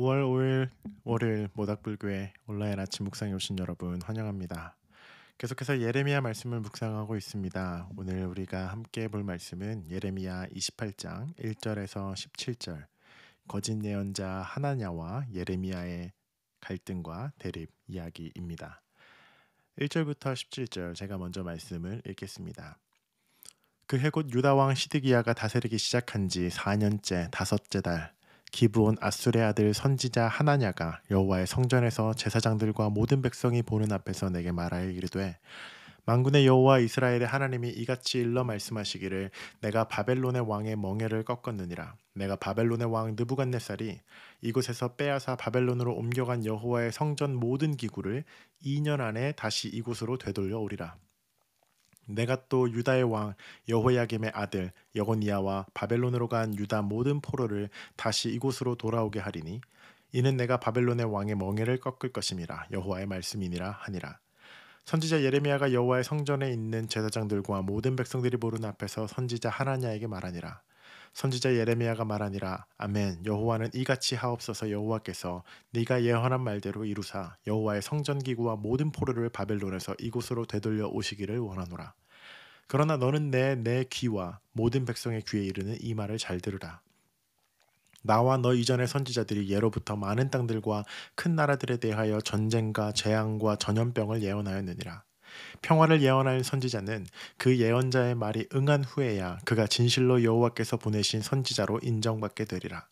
5월 5일 월요일 모닥불교회 온라인 아침 묵상에 오신 여러분 환영합니다. 계속해서 예레미야 말씀을 묵상하고 있습니다. 오늘 우리가 함께 볼 말씀은 예레미야 28장 1절에서 17절 거짓 예언자 하나냐와 예레미야의 갈등과 대립 이야기입니다. 1절부터 17절 제가 먼저 말씀을 읽겠습니다. 그 해 곧 유다 왕 시드기야가 다스리기 시작한 지 4년째 다섯째 달 기브온 아술의 아들 선지자 하나냐가 여호와의 성전에서 제사장들과 모든 백성이 보는 앞에서 내게 말하여 이르되 만군의 여호와 이스라엘의 하나님이 이같이 일러 말씀하시기를 내가 바벨론의 왕의 멍에를 꺾었느니라. 내가 바벨론의 왕 느부갓네살이 이곳에서 빼앗아 바벨론으로 옮겨간 여호와의 성전 모든 기구를 2년 안에 다시 이곳으로 되돌려 오리라. 내가 또 유다의 왕 여호야김의 아들 여고니아와 바벨론으로 간 유다 모든 포로를 다시 이곳으로 돌아오게 하리니 이는 내가 바벨론의 왕의 멍에를 꺾을 것임이라 여호와의 말씀이니라 하니라. 선지자 예레미야가 여호와의 성전에 있는 제사장들과 모든 백성들이 보는 앞에서 선지자 하나냐에게 말하니라. 선지자 예레미야가 말하니라. 아멘. 여호와는 이같이 하옵소서. 여호와께서 네가 예언한 말대로 이루사 여호와의 성전 기구와 모든 포로를 바벨론에서 이곳으로 되돌려 오시기를 원하노라. 그러나 너는 내 귀와 모든 백성의 귀에 이르는 이 말을 잘 들으라. 나와 너 이전의 선지자들이 예로부터 많은 땅들과 큰 나라들에 대하여 전쟁과 재앙과 전염병을 예언하였느니라. 평화를 예언하는 선지자는 그 예언자의 말이 응한 후에야 그가 진실로 여호와께서 보내신 선지자로 인정받게 되리라.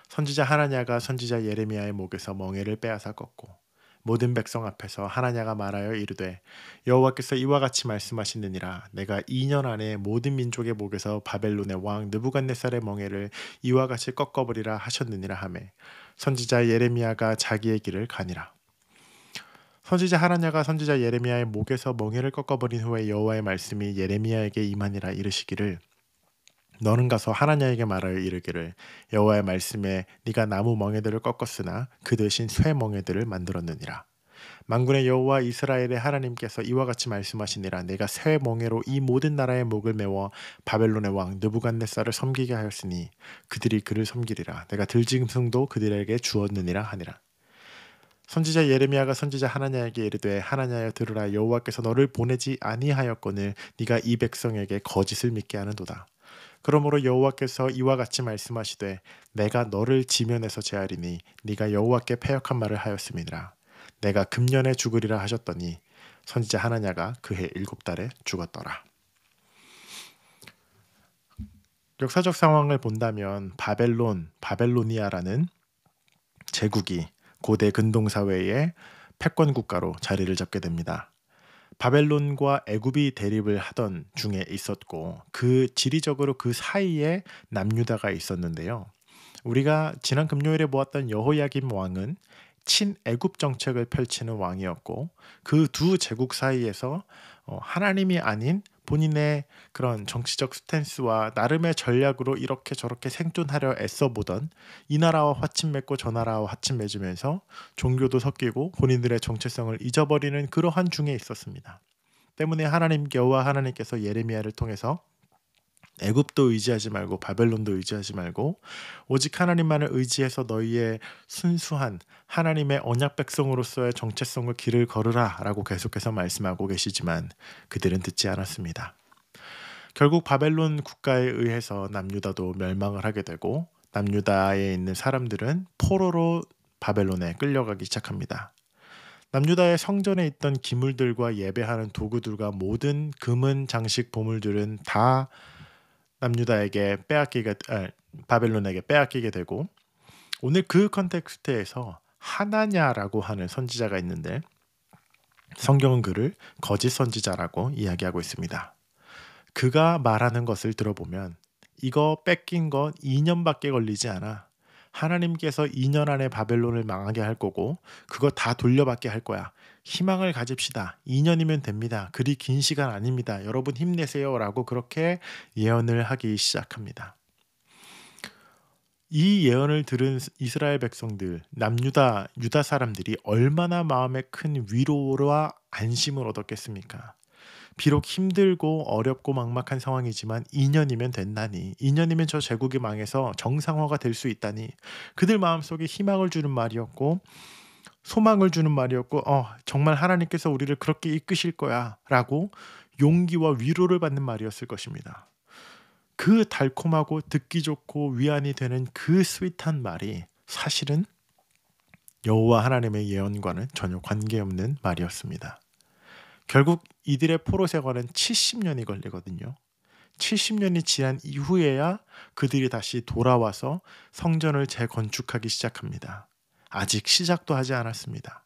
선지자 하나냐가 선지자 예레미야의 목에서 멍에를 빼앗아 꺾고 모든 백성 앞에서 하나냐가 말하여 이르되 여호와께서 이와 같이 말씀하시느니라. 내가 2년 안에 모든 민족의 목에서 바벨론의 왕 느부갓네살의 멍에를 이와 같이 꺾어버리라 하셨느니라 하매 선지자 예레미야가 자기의 길을 가니라. 선지자 하나냐가 선지자 예레미야의 목에서 멍에를 꺾어버린 후에 여호와의 말씀이 예레미야에게 임하니라. 이르시기를 너는 가서 하나냐에게 말하여 이르기를 여호와의 말씀에 네가 나무 멍에들을 꺾었으나 그 대신 쇠 멍에들을 만들었느니라. 만군의 여호와 이스라엘의 하나님께서 이와 같이 말씀하시니라. 내가 쇠 멍에로 이 모든 나라의 목을 메워 바벨론의 왕 느부갓네살을 섬기게 하였으니 그들이 그를 섬기리라. 내가 들짐승도 그들에게 주었느니라 하니라. 선지자 예레미야가 선지자 하나냐에게 이르되 하나냐여 들으라. 여호와께서 너를 보내지 아니하였거늘 네가 이 백성에게 거짓을 믿게 하는도다. 그러므로 여호와께서 이와 같이 말씀하시되 내가 너를 지면에서 제하리니 네가 여호와께 패역한 말을 하였음이니라. 내가 금년에 죽으리라 하셨더니 선지자 하나냐가 그해 7달에 죽었더라. 역사적 상황을 본다면 바벨로니아라는 제국이 고대 근동사회의 패권 국가로 자리를 잡게 됩니다. 바벨론과 애굽이 대립을 하던 중에 있었고 그 지리적으로 그 사이에 남유다가 있었는데요. 우리가 지난 금요일에 보았던 여호야김 왕은 친애굽 정책을 펼치는 왕이었고 그 두 제국 사이에서 하나님이 아닌 본인의 그런 정치적 스탠스와 나름의 전략으로 이렇게 저렇게 생존하려 애써보던 이 나라와 화친 맺고 저 나라와 화친 맺으면서 종교도 섞이고 본인들의 정체성을 잊어버리는 그러한 중에 있었습니다. 때문에 여호와 하나님께서 예레미야를 통해서 애굽도 의지하지 말고 바벨론도 의지하지 말고 오직 하나님만을 의지해서 너희의 순수한 하나님의 언약 백성으로서의 정체성을 길을 걸으라 라고 계속해서 말씀하고 계시지만 그들은 듣지 않았습니다. 결국 바벨론 국가에 의해서 남유다도 멸망을 하게 되고 남유다에 있는 사람들은 포로로 바벨론에 끌려가기 시작합니다. 남유다의 성전에 있던 기물들과 예배하는 도구들과 모든 금은 장식 보물들은 다 바벨론에게 빼앗기게 되고 오늘 그 컨텍스트에서 하나냐라고 하는 선지자가 있는데 성경은 그를 거짓 선지자라고 이야기하고 있습니다. 그가 말하는 것을 들어보면 이거 뺏긴 건 2년밖에 걸리지 않아. 하나님께서 2년 안에 바벨론을 망하게 할 거고 그거 다 돌려받게 할 거야. 희망을 가집시다. 2년이면 됩니다. 그리 긴 시간 아닙니다. 여러분 힘내세요. 라고 그렇게 예언을 하기 시작합니다. 이 예언을 들은 이스라엘 백성들, 유다 사람들이 얼마나 마음에 큰 위로와 안심을 얻었겠습니까? 비록 힘들고 어렵고 막막한 상황이지만 2년이면 된다니, 2년이면 저 제국이 망해서 정상화가 될 수 있다니, 그들 마음속에 희망을 주는 말이었고 소망을 주는 말이었고, 정말 하나님께서 우리를 그렇게 이끄실 거야 라고 용기와 위로를 받는 말이었을 것입니다. 그 달콤하고 듣기 좋고 위안이 되는 그 스윗한 말이 사실은 여호와 하나님의 예언과는 전혀 관계없는 말이었습니다. 결국 이들의 포로 생활은 70년이 걸리거든요. 70년이 지난 이후에야 그들이 다시 돌아와서 성전을 재건축하기 시작합니다. 아직 시작도 하지 않았습니다.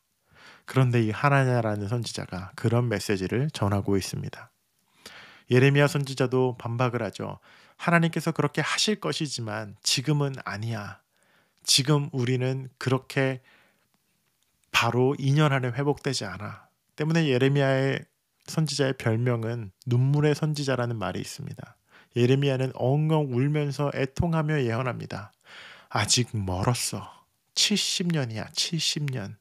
그런데 이 하나냐라는 선지자가 그런 메시지를 전하고 있습니다. 예레미야 선지자도 반박을 하죠. 하나님께서 그렇게 하실 것이지만 지금은 아니야. 지금 우리는 그렇게 바로 2년 안에 회복되지 않아. 때문에 예레미야의 선지자의 별명은 눈물의 선지자라는 말이 있습니다. 예레미야는 엉엉 울면서 애통하며 예언합니다. 아직 멀었어. 70년이야. 70년.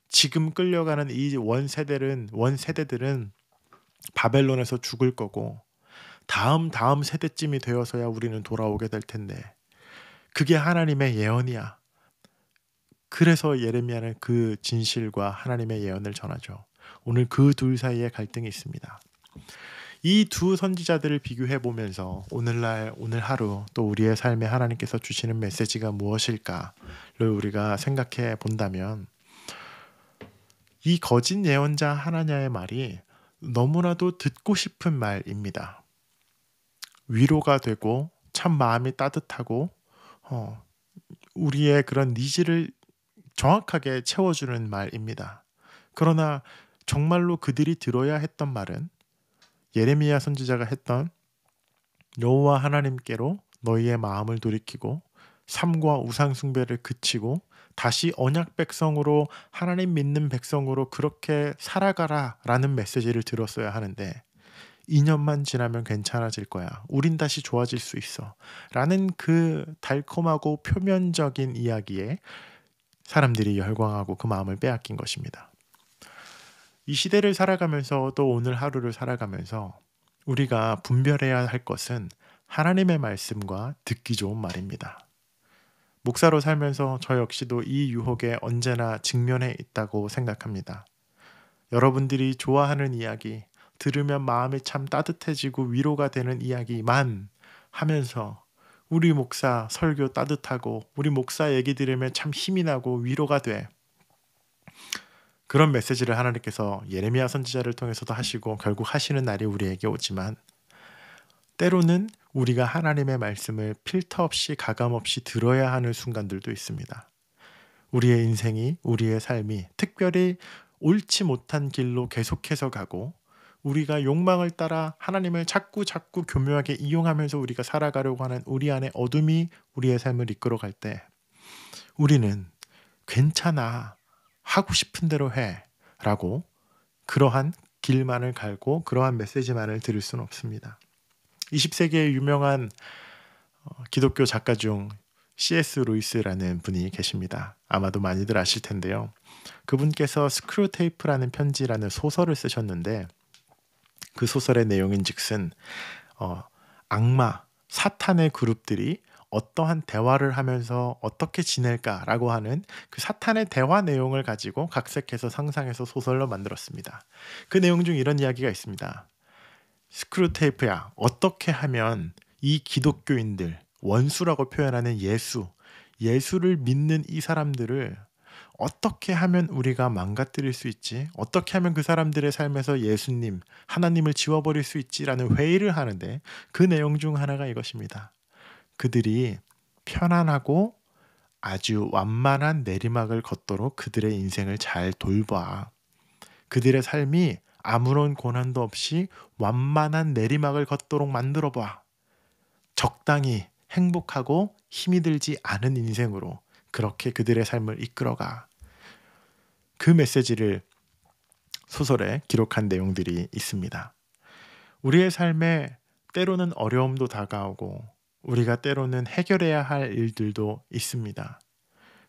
지금 끌려가는 이 원세대들은 바벨론에서 죽을 거고 다음 세대쯤이 되어서야 우리는 돌아오게 될 텐데, 그게 하나님의 예언이야. 그래서 예레미야는 그 진실과 하나님의 예언을 전하죠. 오늘 그 둘 사이에 갈등이 있습니다. 이 두 선지자들을 비교해 보면서 오늘 하루 또 우리의 삶에 하나님께서 주시는 메시지가 무엇일까를 우리가 생각해 본다면, 이 거짓 예언자 하나냐의 말이 너무나도 듣고 싶은 말입니다. 위로가 되고 참 마음이 따뜻하고 우리의 그런 니즈를 정확하게 채워주는 말입니다. 그러나 정말로 그들이 들어야 했던 말은 예레미야 선지자가 했던 여호와 하나님께로 너희의 마음을 돌이키고 삶과 우상 숭배를 그치고 다시 언약 백성으로, 하나님 믿는 백성으로 그렇게 살아가라 라는 메시지를 들었어야 하는데, 2년만 지나면 괜찮아질 거야, 우린 다시 좋아질 수 있어 라는 그 달콤하고 표면적인 이야기에 사람들이 열광하고 그 마음을 빼앗긴 것입니다. 이 시대를 살아가면서 또 오늘 하루를 살아가면서 우리가 분별해야 할 것은 하나님의 말씀과 듣기 좋은 말입니다. 목사로 살면서 저 역시도 이 유혹에 언제나 직면해 있다고 생각합니다. 여러분들이 좋아하는 이야기, 들으면 마음이 참 따뜻해지고 위로가 되는 이야기만 하면서 우리 목사 설교 따뜻하고 우리 목사 얘기 들으면 참 힘이 나고 위로가 돼, 그런 메시지를 하나님께서 예레미야 선지자를 통해서도 하시고 결국 하시는 날이 우리에게 오지만, 때로는 우리가 하나님의 말씀을 필터 없이 가감 없이 들어야 하는 순간들도 있습니다. 우리의 인생이, 우리의 삶이 특별히 옳지 못한 길로 계속해서 가고 우리가 욕망을 따라 하나님을 자꾸 교묘하게 이용하면서 우리가 살아가려고 하는 우리 안에 어둠이 우리의 삶을 이끌어갈 때, 우리는 괜찮아, 하고 싶은 대로 해 라고 그러한 길만을 갈고 그러한 메시지만을 들을 수는 없습니다. 20세기의 유명한 기독교 작가 중 C.S. 루이스라는 분이 계십니다. 아마도 많이들 아실 텐데요. 그분께서 스크루테이프라는 편지라는 소설을 쓰셨는데, 그 소설의 내용인즉슨 악마, 사탄의 그룹들이 어떠한 대화를 하면서 어떻게 지낼까라고 하는 그 사탄의 대화 내용을 가지고 각색해서 상상해서 소설로 만들었습니다. 그 내용 중 이런 이야기가 있습니다. 스크루테이프야, 어떻게 하면 이 기독교인들, 원수라고 표현하는 예수를 믿는 이 사람들을 어떻게 하면 우리가 망가뜨릴 수 있지? 어떻게 하면 그 사람들의 삶에서 예수님, 하나님을 지워버릴 수 있지라는 회의를 하는데, 그 내용 중 하나가 이것입니다. 그들이 편안하고 아주 완만한 내리막을 걷도록 그들의 인생을 잘 돌봐. 그들의 삶이 아무런 고난도 없이 완만한 내리막을 걷도록 만들어봐. 적당히 행복하고 힘이 들지 않은 인생으로 그렇게 그들의 삶을 이끌어가. 그 메시지를 소설에 기록한 내용들이 있습니다. 우리의 삶에 때로는 어려움도 다가오고 우리가 때로는 해결해야 할 일들도 있습니다.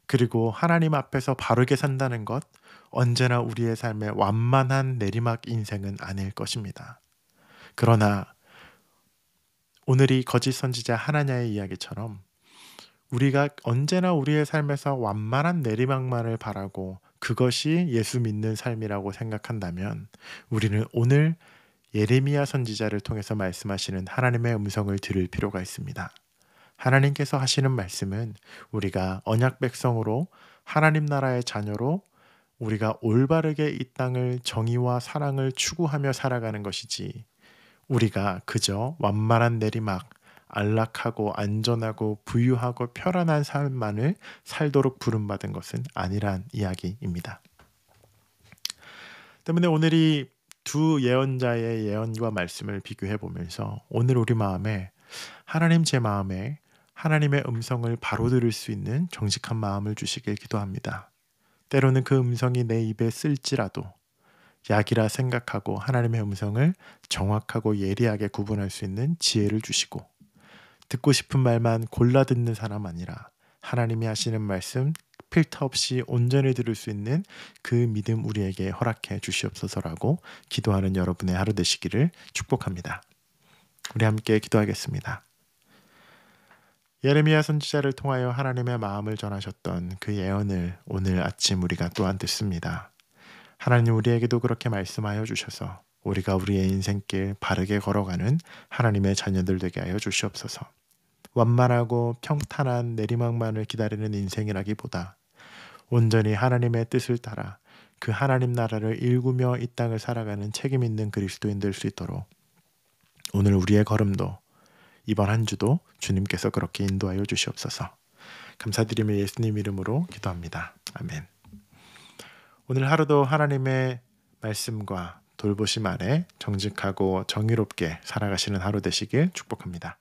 그리고 하나님 앞에서 바르게 산다는 것, 언제나 우리의 삶의 완만한 내리막 인생은 아닐 것입니다. 그러나 오늘 이 거짓 선지자 하나냐의 이야기처럼 우리가 언제나 우리의 삶에서 완만한 내리막만을 바라고 그것이 예수 믿는 삶이라고 생각한다면 우리는 오늘 예레미야 선지자를 통해서 말씀하시는 하나님의 음성을 들을 필요가 있습니다. 하나님께서 하시는 말씀은 우리가 언약 백성으로 하나님 나라의 자녀로 우리가 올바르게 이 땅을 정의와 사랑을 추구하며 살아가는 것이지, 우리가 그저 완만한 내리막, 안락하고 안전하고 부유하고 편안한 삶만을 살도록 부름받은 것은 아니란 이야기입니다. 때문에 오늘 이 두 예언자의 예언과 말씀을 비교해 보면서 오늘 우리 마음에, 하나님 제 마음에 하나님의 음성을 바로 들을 수 있는 정직한 마음을 주시길 기도합니다. 때로는 그 음성이 내 입에 쓸지라도 약이라 생각하고 하나님의 음성을 정확하고 예리하게 구분할 수 있는 지혜를 주시고, 듣고 싶은 말만 골라 듣는 사람 아니라 하나님이 하시는 말씀 필터 없이 온전히 들을 수 있는 그 믿음 우리에게 허락해 주시옵소서라고 기도하는 여러분의 하루 되시기를 축복합니다. 우리 함께 기도하겠습니다. 예레미야 선지자를 통하여 하나님의 마음을 전하셨던 그 예언을 오늘 아침 우리가 또한 듣습니다. 하나님 우리에게도 그렇게 말씀하여 주셔서 우리가 우리의 인생길 바르게 걸어가는 하나님의 자녀들 되게 하여 주시옵소서. 완만하고 평탄한 내리막만을 기다리는 인생이라기보다 온전히 하나님의 뜻을 따라 그 하나님 나라를 일구며 이 땅을 살아가는 책임 있는 그리스도인 될 수 있도록 오늘 우리의 걸음도, 이번 한 주도 주님께서 그렇게 인도하여 주시옵소서. 감사드리며 예수님 이름으로 기도합니다. 아멘. 오늘 하루도 하나님의 말씀과 돌보심 아래 정직하고 정의롭게 살아가시는 하루 되시길 축복합니다.